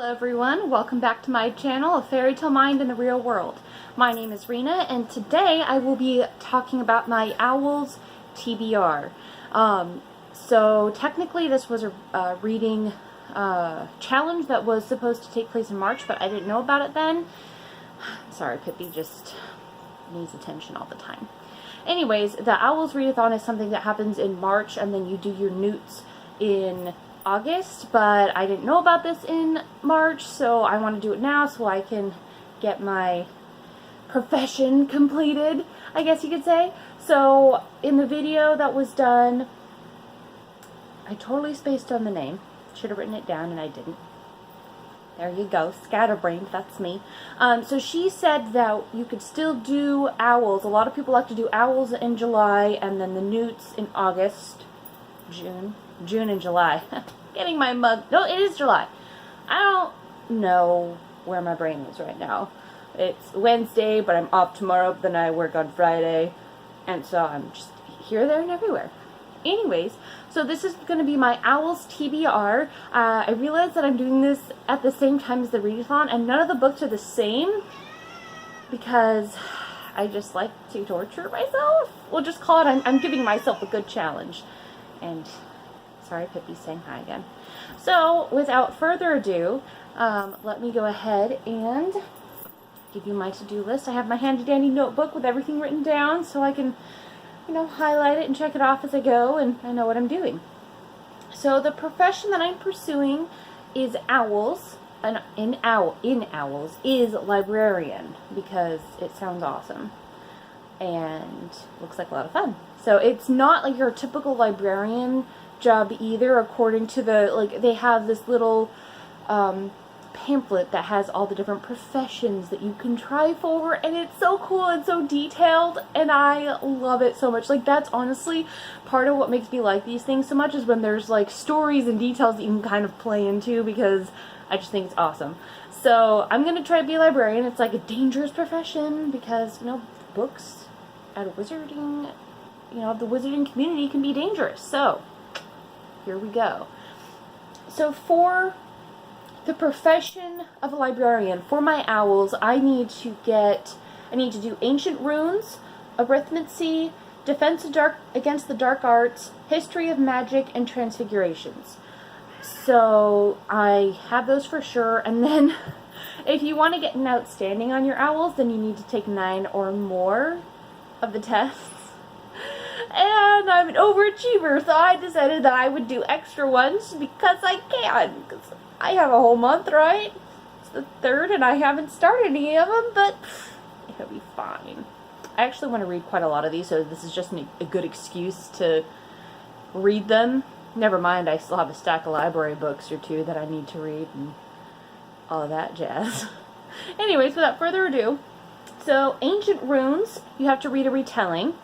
Hello everyone, welcome back to my channel, A Fairy Tale Mind in the Real World. My name is Rena, and today I will be talking about my Owls TBR. So technically this was a reading challenge that was supposed to take place in March, but I didn't know about it then. Sorry, Pippi just needs attention all the time. Anyways, the Owls Readathon is something that happens in March, and then you do your NEWTs in August, but I didn't know about this in March, so I want to do it now so I can get my profession completed, I guess you could say. So in the video that was done, I totally spaced on the name. Should have written it down and I didn't. There you go, scatterbrained, that's me. So she said that you could still do owls. A lot of people like to do owls in July and then the NEWTs in August, June and July. Getting my month. No, it is July. I don't know where my brain is right now. It's Wednesday, but I'm off tomorrow, but then I work on Friday. And so I'm just here, there, and everywhere. Anyways, so this is going to be my Owls TBR. I realized that I'm doing this at the same time as the readathon, and none of the books are the same because I just like to torture myself. We'll just call it, I'm giving myself a good challenge. And sorry, Pippi's saying hi again. So, without further ado, let me go ahead and give you my to-do list. I have my handy-dandy notebook with everything written down so I can, highlight it and check it off as I go, and I know what I'm doing. So, the profession that I'm pursuing is owls, and in owls is librarian, because it sounds awesome and looks like a lot of fun. So, it's not like your typical librarian job either, according to the, they have this little pamphlet that has all the different professions that you can try for, and it's so cool and so detailed, and I love it so much. That's honestly part of what makes me like these things so much, is when there's stories and details that you can kind of play into, because I just think it's awesome. So I'm gonna try to be a librarian. It's a dangerous profession because books at wizarding, the wizarding community can be dangerous. So here we go. So for the profession of a librarian, for my owls, I need to do ancient runes, arithmancy, defense against the dark arts, history of magic, and transfigurations. So I have those for sure. And then if you want to get an outstanding on your owls, then you need to take 9 or more of the tests. And I'm an overachiever, so I decided that I would do extra ones because I can. Because I have a whole month, right? It's the 3rd, and I haven't started any of them, but it'll be fine. I actually want to read quite a lot of these, so this is just a good excuse to read them. Never mind, I still have a stack of library books or 2 that I need to read and all of that jazz. Anyways, without further ado, so Ancient Runes, you have to read a retelling.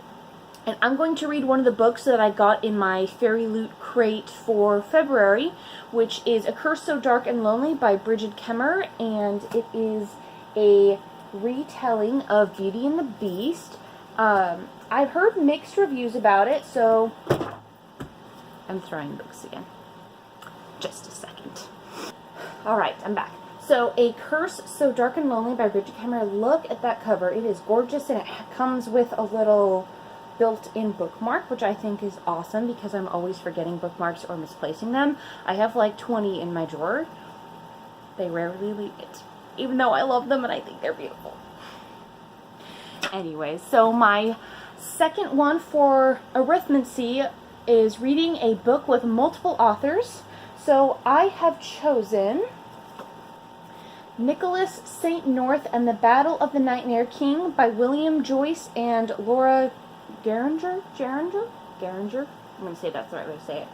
And I'm going to read one of the books that I got in my Fairy Loot crate for February, which is A Curse So Dark and Lonely by Bridget Kemmer, and it is a retelling of Beauty and the Beast. I've heard mixed reviews about it, so I'm throwing books again. Just a second. Alright, I'm back. So, A Curse So Dark and Lonely by Bridget Kemmer. Look at that cover. It is gorgeous, and it comes with a little built-in bookmark, which I think is awesome because I'm always forgetting bookmarks or misplacing them. I have 20 in my drawer. They rarely leave it, even though I love them and I think they're beautiful. Anyways, so my second one for arithmancy is reading a book with multiple authors. So I have chosen Nicholas St. North and the Battle of the Nightmare King by William Joyce and Laura Geringer? I'm going to say that's the right way to say it.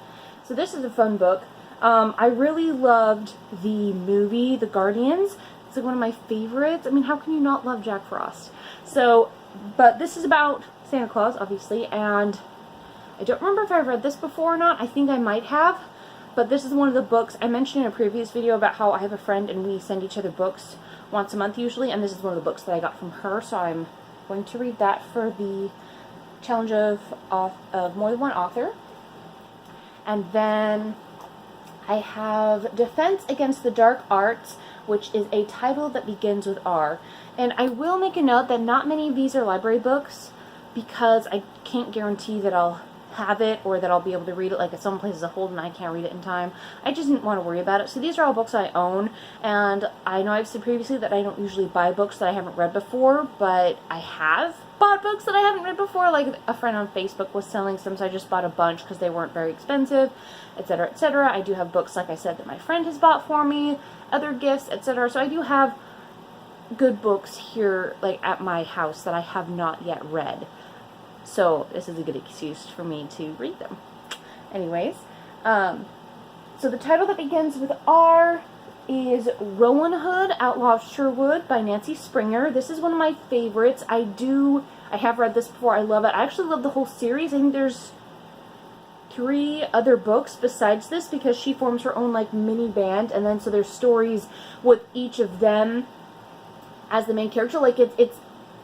So this is a fun book. I really loved the movie, The Guardians. It's one of my favorites. I mean, how can you not love Jack Frost? So, but this is about Santa Claus, obviously, and I don't remember if I've read this before or not. I think I might have, but this is one of the books. I mentioned in a previous video about how I have a friend and we send each other books once a month usually, and this is one of the books that I got from her, so I'm going to read that for the challenge of more than one author. And then I have Defense Against the Dark Arts, which is a title that begins with R. And I will make a note that not many of these are library books, because I can't guarantee that I'll have it or that I'll be able to read it. Like, if some places a hold and I can't read it in time, I just didn't want to worry about it. So these are all books I own, and I know I've said previously that I don't usually buy books that I haven't read before, but I have bought books that I haven't read before. Like, a friend on Facebook was selling some, so I just bought a bunch because they weren't very expensive, etc., etc. I do have books, like I said, that my friend has bought for me, other gifts, etc. So I do have good books here, like, at my house that I have not yet read. So this is a good excuse for me to read them. Anyways, so the title that begins with R is Rowan Hood, Outlaw of Sherwood by Nancy Springer. This is one of my favorites. I have read this before. I love it. I actually love the whole series. I think there's 3 other books besides this, because she forms her own, like, mini band, and then so there's stories with each of them as the main character. Like, it's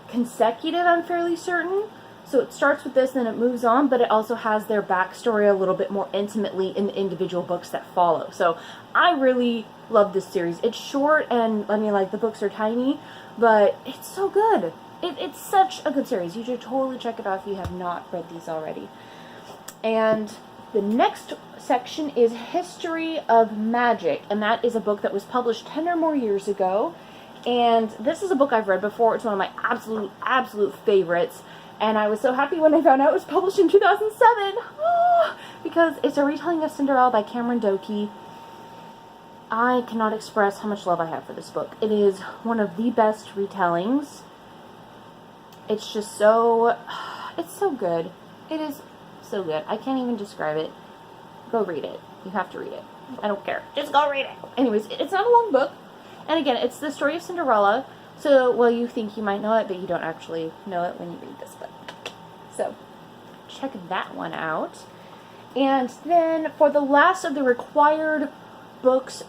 consecutive, I'm fairly certain. So it starts with this, then it moves on, but it also has their backstory a little bit more intimately in the individual books that follow. So I really love this series. It's short, and I mean, like, the books are tiny, but it's so good. It's such a good series. You should totally check it out if you have not read these already. And the next section is History of Magic, and that is a book that was published 10 or more years ago. And this is a book I've read before. It's one of my absolute favorites. And I was so happy when I found out it was published in 2007, because it's a retelling of Cinderella by Cameron Doakey. I cannot express how much love I have for this book. It is one of the best retellings. It's just so, it's so good. It is so good. I can't even describe it. Go read it. You have to read it. I don't care. Just go read it. Anyways, it's not a long book. And again, it's the story of Cinderella. So, well, you think you might know it, but you don't actually know it when you read this book. So, check that one out. And then, for the last of the required books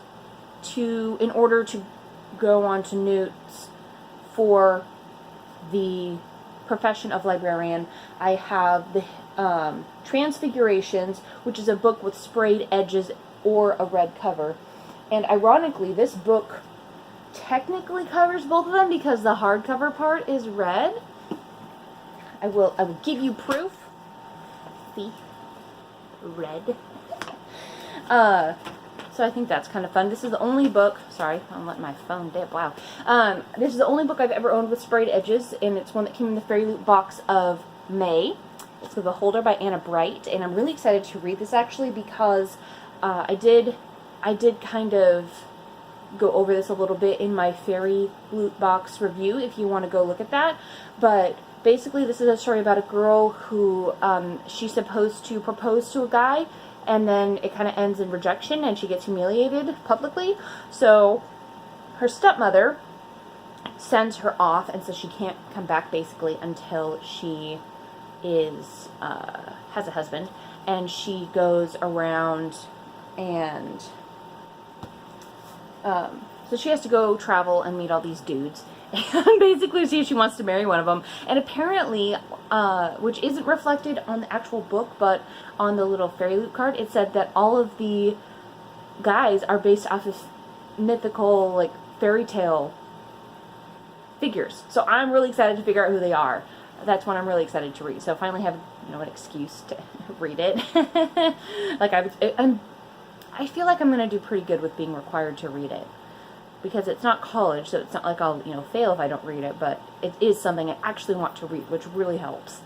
in order to go on to NEWTs for the profession of librarian, I have the Transfigurations, which is a book with sprayed edges or a red cover. And ironically, this book technically covers both of them because the hardcover part is red. I will give you proof. See? Red. So I think that's kind of fun. This is the only book, sorry, I'm letting my phone dip, wow. This is the only book I've ever owned with sprayed edges, and it's one that came in the Fairy Loot box of May. It's The Beholder by Anna Bright, and I'm really excited to read this actually because I did kind of go over this a little bit in my Fairy Loot box review if you want to go look at that. But basically this is a story about a girl who she's supposed to propose to a guy, and then it kind of ends in rejection and she gets humiliated publicly. So her stepmother sends her off and says she can't come back basically until she is has a husband, and she goes around and so she has to go travel and meet all these dudes and basically see if she wants to marry one of them. And apparently, which isn't reflected on the actual book, but on the little Fairy Loot card, it said that all of the guys are based off of mythical, like, fairy tale figures. So I'm really excited to figure out who they are. That's one I'm really excited to read. So I finally have, you know, an excuse to read it. Like, I feel like I'm going to do pretty good with being required to read it. Because it's not college, so it's not like I'll, you know, fail if I don't read it, but it is something I actually want to read, which really helps.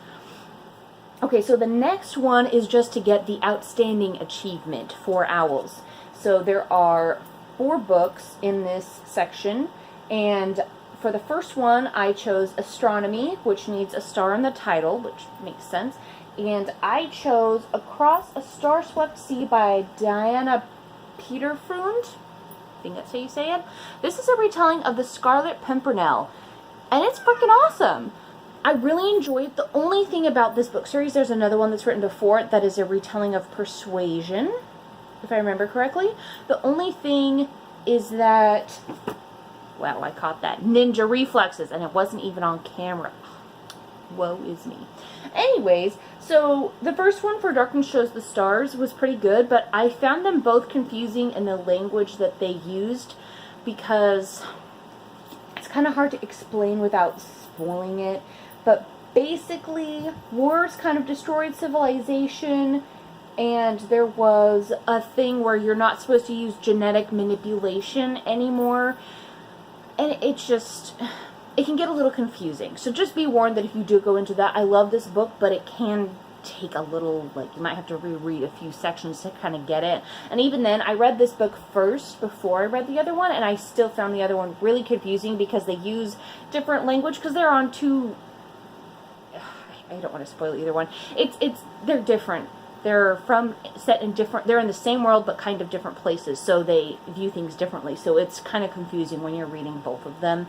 Okay, so the next one is just to get the outstanding achievement for owls. So there are 4 books in this section, and for the first one I chose Astronomy, which needs a star in the title, which makes sense, and I chose Across a Star-Swept Sea by Diana Peterfrund. I think that's how you say it. This is a retelling of The Scarlet Pimpernel, and it's freaking awesome. I really enjoy it. The only thing about this book series, there's another one that's written before it that is a retelling of Persuasion, if I remember correctly. The only thing is that, well, I caught that, ninja reflexes, and it wasn't even on camera. woe is me. Anyways, so the first one for Darkness Shows the Stars was pretty good, but I found them both confusing in the language that they used because it's kind of hard to explain without spoiling it. But basically, wars kind of destroyed civilization, and there was a thing where you're not supposed to use genetic manipulation anymore, and it's just, it can get a little confusing. So just be warned that if you do go into that, I love this book, but it can take a little, like, you might have to reread a few sections to kind of get it. And even then, I read this book first before I read the other one, and I still found the other one really confusing because they use different language, because they're on two, I don't want to spoil either one. They're different. They're set in different, they're in the same world but kind of different places, so they view things differently. So it's kind of confusing when you're reading both of them.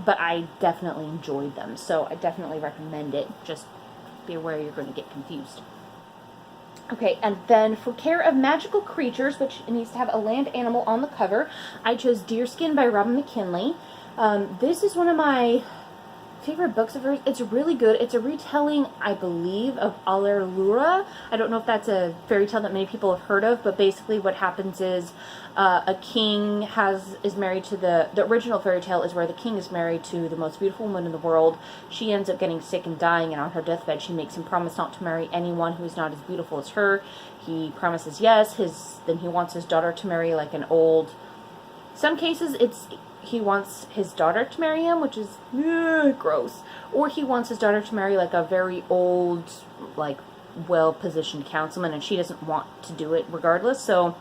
But I definitely enjoyed them, so I definitely recommend it. Just be aware you're going to get confused. Okay, and then for Care of Magical Creatures, which needs to have a land animal on the cover, I chose Deerskin by Robin McKinley. This is one of my favorite books of hers. It's really good. It's a retelling, I believe, of Allerlura. I don't know if that's a fairy tale that many people have heard of, but basically what happens is a king is married to the original fairy tale is where the king is married to the most beautiful woman in the world. She ends up getting sick and dying, and on her deathbed she makes him promise not to marry anyone who is not as beautiful as her. He promises yes. Then he wants his daughter to marry like an old, some cases he wants his daughter to marry him, which is gross. Or he wants his daughter to marry like a very old, like, well-positioned councilman, and she doesn't want to do it regardless. So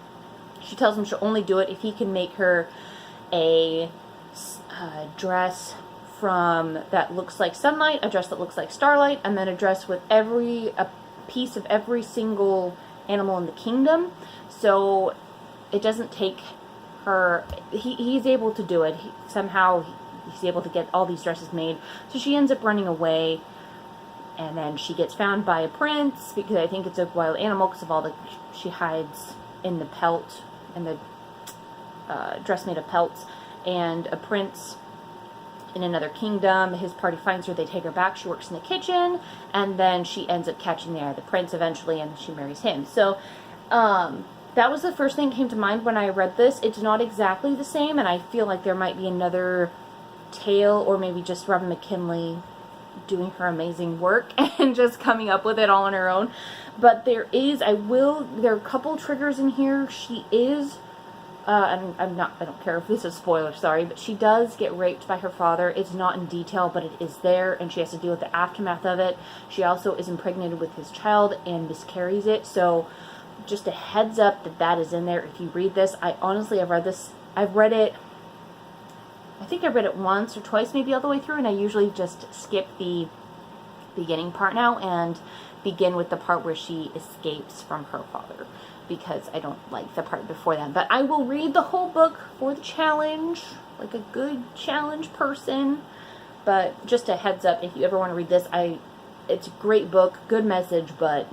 she tells him she'll only do it if he can make her a dress that looks like sunlight, a dress that looks like starlight, and then a dress with a piece of every single animal in the kingdom. So it doesn't take her, he's able to do it. Somehow he's able to get all these dresses made. So she ends up running away, and then she gets found by a prince, because I think it's a wild animal because of all she hides in the pelt, in the dress made of pelts, and a prince in another kingdom, his party finds her, they take her back, she works in the kitchen, and then she ends up catching the prince eventually, and she marries him. So that was the first thing that came to mind when I read this. It's not exactly the same, and I feel like there might be another tale, or maybe just Robin McKinley doing her amazing work and just coming up with it all on her own. But there are a couple triggers in here. She is, and I don't care if this is a spoiler, sorry, but she does get raped by her father. It's not in detail, but it is there, and she has to deal with the aftermath of it. She also is impregnated with his child and miscarries it, so just a heads up that is in there if you read this. I've read it, I think I read it once or twice, maybe all the way through, and I usually just skip the beginning part now and begin with the part where she escapes from her father, because I don't like the part before that. But I will read the whole book for the challenge, like a good challenge person. But just a heads up, if you ever want to read this, it's a great book, good message, but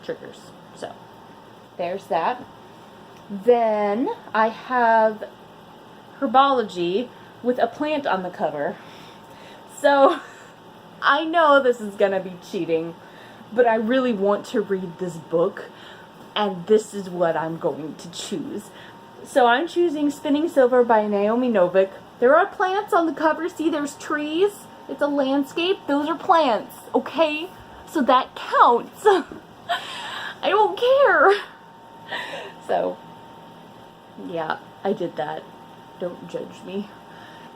triggers. So there's that. Then I have Herbology with a plant on the cover. So I know this is gonna be cheating, but I really want to read this book, and this is what I'm going to choose. So I'm choosing Spinning Silver by Naomi Novik. There are plants on the cover. See, there's trees. It's a landscape. Those are plants, okay? So that counts. I don't care. So, yeah, I did that. Don't judge me.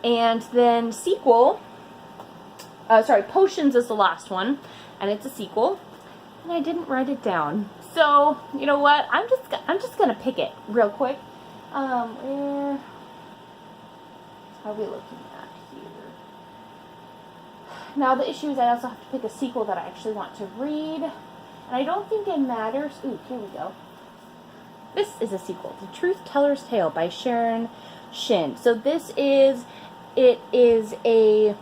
And then sequel. Potions is the last one, and it's a sequel. And I didn't write it down. So, you know what? I'm just gonna pick it real quick. Where are we looking at here? Now the issue is I also have to pick a sequel that I actually want to read. And I don't think it matters. Ooh, here we go. This is a sequel to Truth Teller's Tale by Sharon Shin. So it is a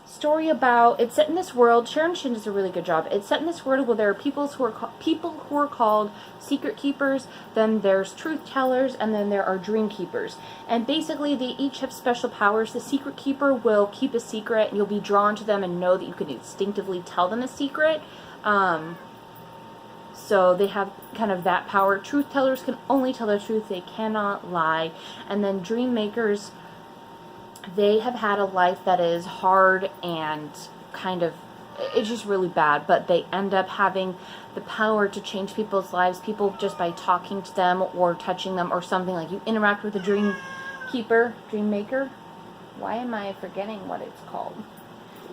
story about, it's set in this world. Sharon Shin does a really good job. It's set in this world where there are people who are called secret keepers, then there's truth tellers, and then there are dream keepers. And basically they each have special powers. The secret keeper will keep a secret, and you'll be drawn to them and know that you can instinctively tell them a secret. So they have kind of that power. Truth tellers can only tell the truth. They cannot lie. And then dream makers, they have had a life that is hard and kind of, it's just really bad, but they end up having the power to change people's lives, people just by talking to them or touching them or something. Like you interact with a dream keeper, dream maker. Why am I forgetting what it's called?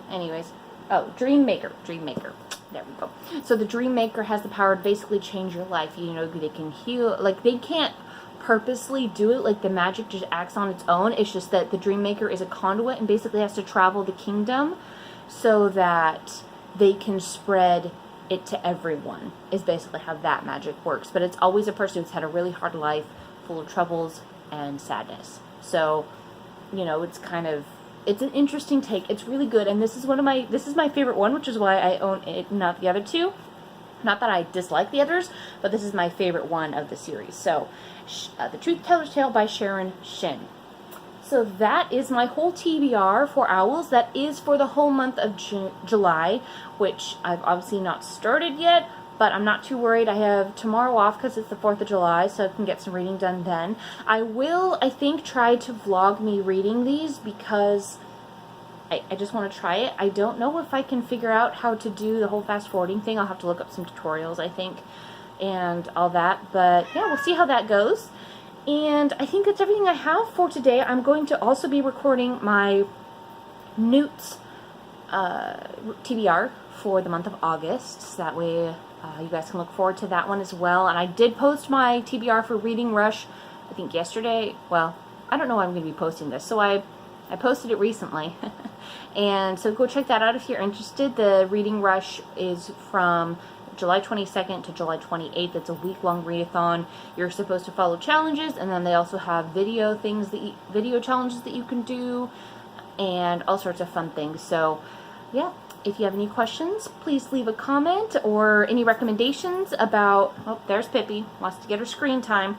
Anyways, oh, dream maker. There we go. So the dream maker has the power to basically change your life. You know, they can heal, like they can't purposely do it, like the magic just acts on its own. It's just that the dream maker is a conduit and basically has to travel the kingdom so that they can spread it to everyone, is basically how that magic works. But it's always a person who's had a really hard life full of troubles and sadness. So, you know, it's kind of, it's an interesting take. It's really good, and this is my favorite one, which is why I own it, not the other two. Not that I dislike the others, but this is my favorite one of the series. So, The Truth Teller's Tale by Sharon Shin. So that is my whole TBR for Owls. That is for the whole month of July, which I've obviously not started yet, but I'm not too worried. I have tomorrow off because it's the 4th of July, so I can get some reading done then. I will, I think, try to vlog me reading these because I just want to try it. I don't know if I can figure out how to do the whole fast forwarding thing. I'll have to look up some tutorials, I think, and all that. But yeah, we'll see how that goes. And I think that's everything I have for today. I'm going to also be recording my NEWTs TBR for the month of August. So that way you guys can look forward to that one as well. And I did post my TBR for Reading Rush, I think yesterday. Well, I don't know when I'm going to be posting this. So I posted it recently. And so go check that out if you're interested. The Reading Rush is from July 22nd to July 28th. It's a week-long readathon. You're supposed to follow challenges, and then they also have video challenges that you can do, and all sorts of fun things. So, yeah, if you have any questions, please leave a comment or any recommendations about. Oh, there's Pippi, wants to get her screen time.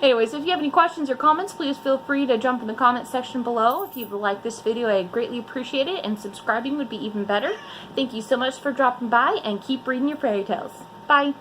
Anyways, if you have any questions or comments, please feel free to jump in the comment section below. If you like this video, I greatly appreciate it, and subscribing would be even better. Thank you so much for dropping by, and keep reading your fairy tales. Bye!